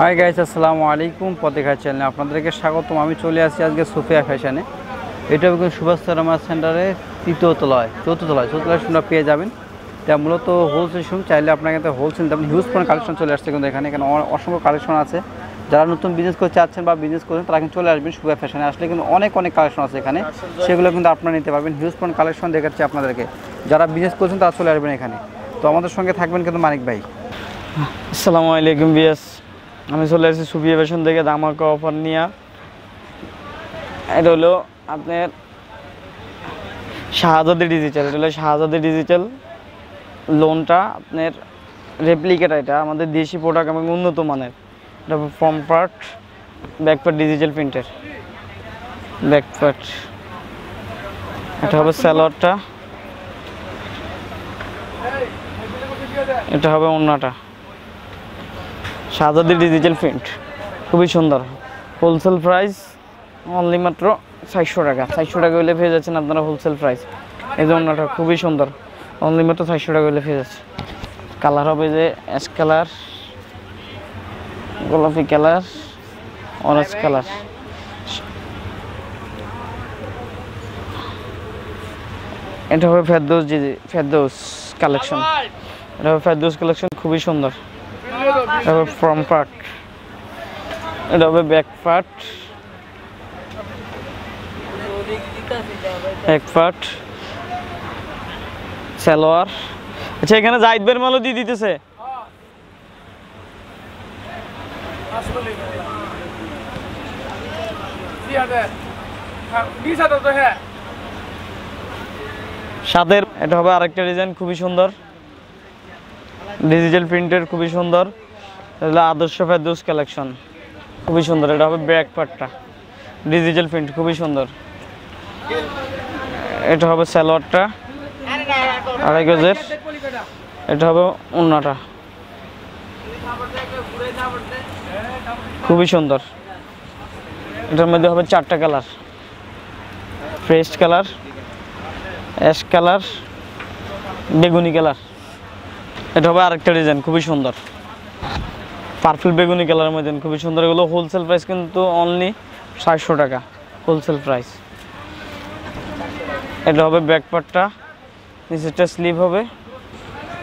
Hi guys, আসসালামু আলাইকুম। পথেঘাট চ্যানেলে আপনাদেরকে স্বাগতম। আমি চলে আসছি আজকে সুফিয়া ফ্যাশনে। এটা কিন্তু সুভাষ সারামার সেন্টারে চতুর্থতলায় আপনারা পেয়ে যাবেন। এটা মূলত হোলসেল শোরুম। চাইলে আপনাকে কিন্তু হোলসেল আপনি হিউজ পরিমাণ কালেকশন চলে আসছে কিন্তু এখানে অসংখ্য কালেকশন আছে। যারা নতুন বিজনেস করতে চাচ্ছেন বা বিজনেস করেন তারা কিন্তু চলে আসবেন সুফিয়া ফ্যাশনে। আসলে কিন্তু অনেক কালেকশন আছে এখানে, সেগুলো কিন্তু আপনারা নিতে পারবেন। হিউজ পরিমাণ কালেকশন দেখাচ্ছি আপনাদেরকে। যারা বিজনেস করছেন তারা চলে আসবেন এখানে। তো আমাদের সঙ্গে থাকবেন কিন্তু মানিক ভাই। আসসালামু আলাইকুম বিয়াস, আমি চলে আসছি সুফিয়া ফ্যাশন থেকে ধামাকা অফার নিয়ে। এটা হলো আপনার শাহজাদি ডিজিটাল। এটা হলো শাহজাদি ডিজিটাল লোনটা আপনার রেপ্লিকেট। এটা আমাদের দেশি প্রোডাক্ট এবং উন্নত মানের। এটা ফর্ম পার্ট ব্যাকপার্ট ডিজিটাল প্রিন্টের ব্যাকপার্ট। এটা হবে স্যালোয়ারটা, এটা হবে ওড়নাটা। শাহজাদি ডিজিটাল প্রিন্ট খুবই সুন্দর। হোলসেল প্রাইস অনলি মাত্র 400 টাকা। 400 টাকা হলে পেয়ে যাচ্ছেন আপনারা হোলসেল প্রাইস। এই জন্যটা খুবই সুন্দর, অনলি মাত্র 400 টাকা হলে পেয়ে যাচ্ছে। কালার হবে যে অ্যাশ কালার, গোলাপি কালার, অরেঞ্জ কালার। এটা হবে ফেরদৌস কালেকশন। এটা হবে ফেরদৌস কালেকশন, খুবই সুন্দর। এটা হবে ফ্রন্ট পার্ট, এটা হবে ব্যাক পার্ট, সালোয়ার। আচ্ছা, এখানে জাহিদ ভাইয়ের মালও দিয়ে দিতেছে। সাদের এটা হবে আরেকটা ডিজাইন, খুবই সুন্দর, ডিজিটাল প্রিন্টের, খুবই সুন্দর। এটা আদর্শ ফেরদৌস কালেকশন, খুবই সুন্দর। এটা হবে ব্যাক পার্টটা ডিজিটাল প্রিন্ট, খুবই সুন্দর। এটা হবে সালোয়ারটা 2.5 গজের। এটা হবে ওড়নাটা, খুবই সুন্দর। এটার মধ্যে হবে 4টা colour, fresh colour, ash colour, বেগুনি কালার। এটা হবে আরেকটা ডিজাইন, খুবই সুন্দর, পার্পল বেগুনি কালারের মধ্যে, খুবই সুন্দর। এগুলো হোলসেল প্রাইস কিন্তু অনলি 400 টাকা হোলসেল প্রাইস। এটা হবে ব্যাক পার্টটা, নিচেরটা স্লিভ হবে।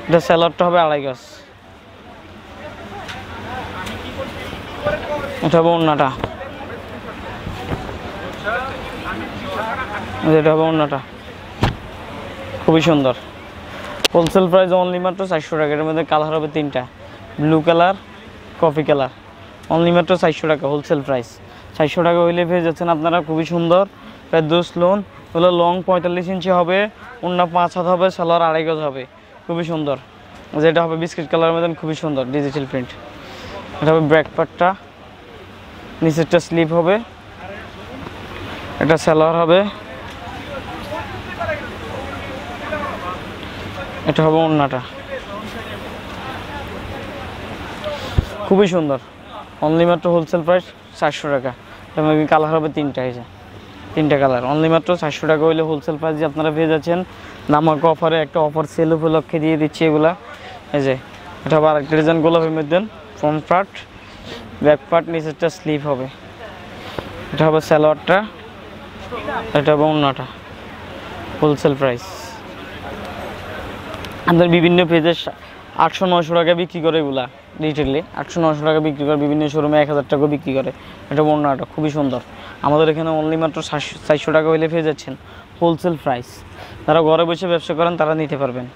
এটা স্যালোয়ারটা হবে 2.5 গজ। এটা হবে ওড়নাটা, এটা হবে ওড়নাটা, খুবই সুন্দর। হোলসেল প্রাইস অনলি মাত্র 400 টাকা। এর মধ্যে কালার হবে 3টা, blue colour, coffee colour. Only মাত্র 400 টাকা হোলসেল প্রাইস। 400 টাকা হইলে পেয়ে যাচ্ছেন আপনারা খুবই সুন্দর ফেরদৌস লোন। হলো লং 45 ইঞ্চি হবে, ওড়না 5 হাত হবে, সালোয়ার 2.5 গজ হবে, খুবই সুন্দর। যেটা হবে বিস্কিট কালারের মধ্যে, খুবই সুন্দর ডিজিটাল প্রিন্ট। এটা হবে ব্যাক পার্টটা, নিচেরটা স্লিভ হবে। এটা সালোয়ার হবে, এটা হবে ওড়নাটা, খুবই সুন্দর। অনলি মাত্র হোলসেল প্রাইস 400 টাকা। এবং কালার হবে 3টা, এই যে 3টা কালার। অনলি মাত্র 400 টাকা হইলে হোলসেল প্রাইস যে আপনারা পেয়ে যাচ্ছেন। ধামাকা অফারে একটা অফার সেল উপলক্ষে দিয়ে দিচ্ছি এগুলা। এই যে এটা হবে আরেকটা ডিজাইন, গোলাপের মধ্যে ফ্রন্ট পার্ট, ব্যাক পার্ট, নিচেরটা স্লিভ হবে। এটা হবে সালোয়ারটা, এটা হবে ওড়নাটা, হোলসেল প্রাইস। আমাদের বিভিন্ন পেজে 800-900 টাকা বিক্রি করে এগুলা, রিটেলে 800-900 টাকা বিক্রি করে, বিভিন্ন শোরুমে 1000 টাকা বিক্রি করে। এটা ওড়নাটা খুবই সুন্দর। আমাদের এখানে অনলি মাত্র 400 টাকা হইলে পেয়ে যাচ্ছেন হোলসেল প্রাইস। যারা ঘরে বসে ব্যবসা করেন তারা নিতে পারবেন,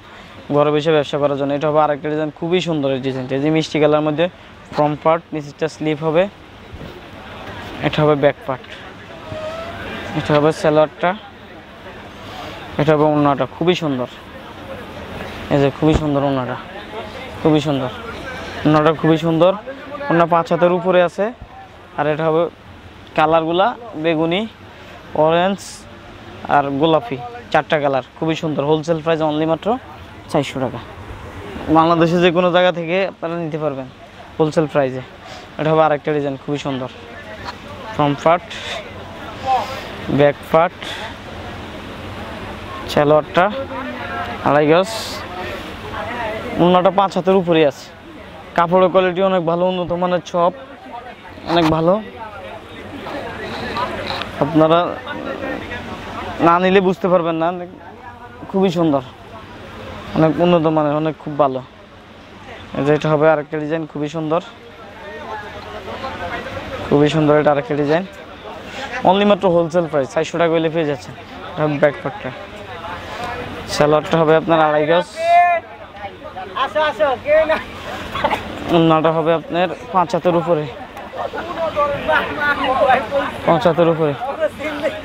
ঘরে বসে ব্যবসা করার জন্য। এটা হবে আরেকটা ডিজাইন, খুবই সুন্দর এই ডিজাইনটা। এই যে মিষ্টি কালার মধ্যে ফ্রন্ট পার্ট, নিচেরটা স্লিভ হবে। এটা হবে ব্যাক পার্ট, এটা হবে সালোয়ারটা, এটা হবে ওড়নাটা, খুবই সুন্দর। এই যে খুবই সুন্দর ওড়নাটা, খুবই সুন্দর ওড়নাটা, খুবই সুন্দর। ওড়না 5 হাতের উপরে আছে। আর এটা হবে কালারগুলা বেগুনি, অরেঞ্জ আর গোলাপি, 4টা কালার, খুবই সুন্দর। হোলসেল প্রাইস অনলি মাত্র 400 টাকা। বাংলাদেশে যে কোনো জায়গা থেকে আপনারা নিতে পারবেন হোলসেল প্রাইসে। এটা হবে আরেকটা ডিজাইন, খুবই সুন্দর। ফ্রন্ট পার্ট, ব্যাক পার্ট, সালোয়ারটা 2.5 গজ, ওড়নাটা 5 হাতের উপরে আছে। কাপড়ের কোয়ালিটি অনেক ভালো, উন্নত মানের সব অনেক ভালো। আপনারা না নিলে বুঝতে পারবেন না, খুবই সুন্দর, অনেক উন্নত মানের, অনেক খুব ভালো। এটা হবে আরেকটা ডিজাইন, খুবই সুন্দর, খুবই সুন্দর। এটা আরেকটা ডিজাইন, অনলি মাত্র হোলসেল প্রাইস 400 টাকা হইলে পেয়ে যাচ্ছেন। ব্যাকপার্টটা, সালোয়ারটা হবে আপনার 2.5 গজ, ওড়নাটা হবে আপনার 5 হাতের উপরে, 5 হাতের উপরে,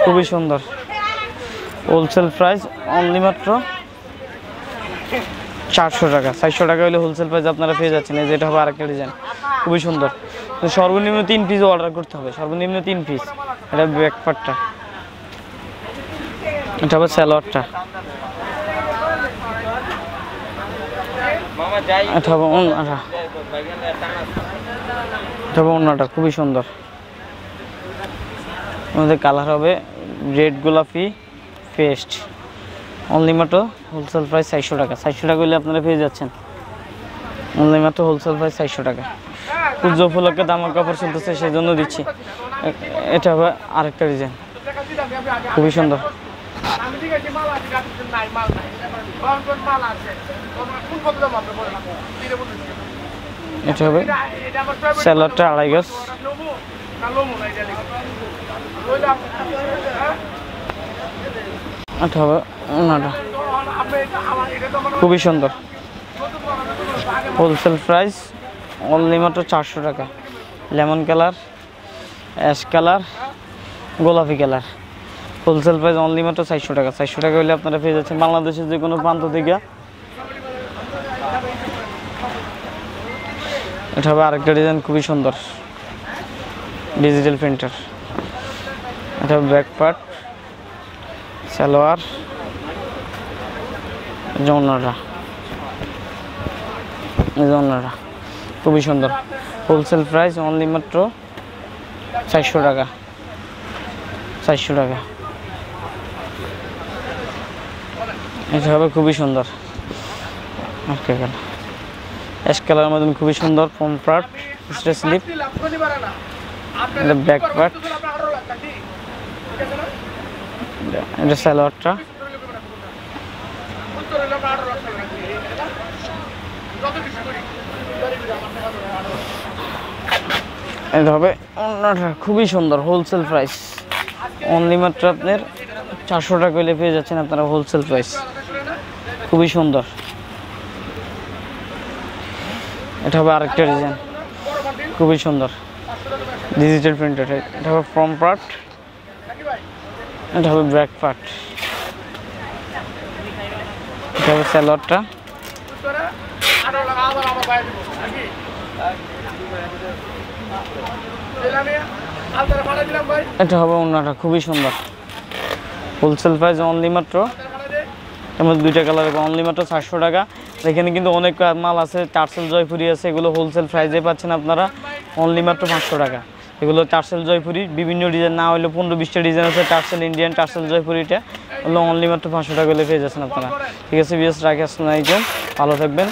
খুবই সুন্দর। হোলসেল প্রাইস অনলি মাত্র 400 টাকা। 400 টাকা হলে হোলসেল প্রাইস আপনারা পেয়ে যাচ্ছেন। এই যেটা হবে আরেকটা ডিজাইন, খুবই সুন্দর। তো সর্বনিম্ন 3 পিস অর্ডার করতে হবে, সর্বনিম্ন 3 পিস। এটা ব্যাকপার্টটা, এটা হবে সালোয়ারটা, এটা হবে ওড়নাটা, এটা হবে ওড়নাটা, খুবই সুন্দর। আমাদের কালার হবে রেড গোলাপি পেস্ট। অনলি মাত্র হোলসেল প্রাইস 400 টাকা। 400 টাকা হলে আপনারা পেয়ে যাচ্ছেন। অনলি মাত্র হোলসেল প্রাইস 400 টাকা। পুজো উপলক্ষে দামার কাপড় চলতেছে, সেই জন্য দিচ্ছি। এটা হবে আরেকটা ডিজাইন, খুবই সুন্দর। এটা হবে সালোয়ারটা 2.5 গজ, এটা হবে ওড়নাটা, খুবই সুন্দর। হোলসেল প্রাইস অনলি মাত্র 400 টাকা। লেমন কালার, অ্যাশ কালার, গোলাপি কালার, হোলসেল প্রাইস অনলি মাত্র 400 টাকা। 400 টাকা হলে আপনারা পেয়ে যাচ্ছেন বাংলাদেশের যে কোনো প্রান্ত থেকে। এটা হবে আরেকটা ডিজাইন, খুবই সুন্দর, ডিজিটাল প্রিন্টার। এটা হবে ব্যাক পার্ট, সালোয়ার, ওড়নাটা, ওড়নাটা খুবই সুন্দর। হোলসেল প্রাইস অনলি মাত্র 400 টাকা। 400 টাকা। এটা হবে খুবই সুন্দর, অ্যাশ কালারের মধ্যে খুবই সুন্দর। ফ্রন্ট পার্ট, স্ট্রেচ স্লিপ, এটা ব্যাক পার্ট, এটা সালোয়ারটা, এটা হবে ওড়নাটা, খুবই সুন্দর। হোলসেল প্রাইস অনলি মাত্র আপনার 400 টাকা হলে পেয়ে যাচ্ছেন আপনারা হোলসেল প্রাইস, খুবই সুন্দর। এটা হবে আরেকটা ডিজাইন, খুবই সুন্দর, ডিজিটাল প্রিন্টেড। এটা হবে ফ্রন্ট পার্ট, এটা হবে ব্যাক পার্ট, এটা হবে সালোয়ারটা, এটা হবে ওড়নাটা, খুবই সুন্দর। হোলসেল প্রাইস অনলি মাত্র, এর মধ্যে 2টা কালার হবে, অনলি মাত্র 400 টাকা। এখানে কিন্তু অনেক মাল আছে, টার্সেল জয়পুরি আছে, এগুলো হোলসেল প্রাইসে পাচ্ছেন আপনারা অনলি মাত্র 500 টাকা। এগুলো টার্সেল জয়পুরি, বিভিন্ন ডিজাইন না হলে 15-20টা ডিজাইন আছে। টার্সেল ইন্ডিয়ান, টার্সেল জয়পুরিটা হলো অনলি মাত্র 500 টাকা হলে পেয়ে যাচ্ছেন আপনারা। ঠিক আছে বিএস, রাখি, আসসালামু আলাইকুম, ভালো থাকবেন।